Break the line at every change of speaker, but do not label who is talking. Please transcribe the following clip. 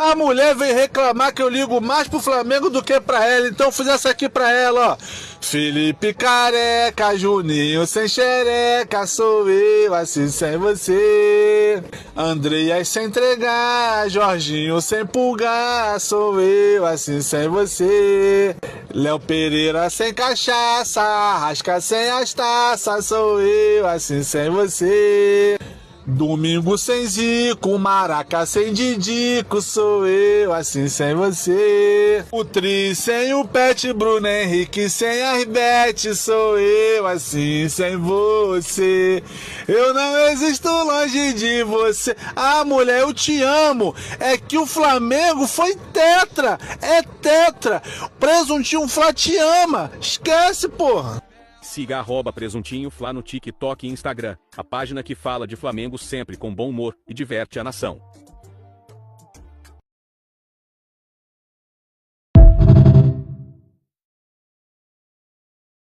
A mulher vem reclamar que eu ligo mais pro Flamengo do que pra ela, então eu fiz essa aqui pra ela, ó. Felipe careca, Juninho sem xereca, sou eu assim sem você. Andreas sem entregar, Jorginho sem pulgar, sou eu assim sem você. Léo Pereira sem cachaça, Arrasca sem as taças, sou eu assim sem você. Domingo sem Zico, Maraca sem Didico, sou eu assim sem você. O Tri sem o Pet, Bruno Henrique sem Arbete, sou eu assim sem você. Eu não existo longe de você. Ah, mulher, eu te amo. É que o Flamengo foi tetra. É tetra. Presuntinho Flá te ama. Esquece, porra.
Siga @presuntinhofla no TikTok e Instagram, a página que fala de Flamengo sempre com bom humor e diverte a nação.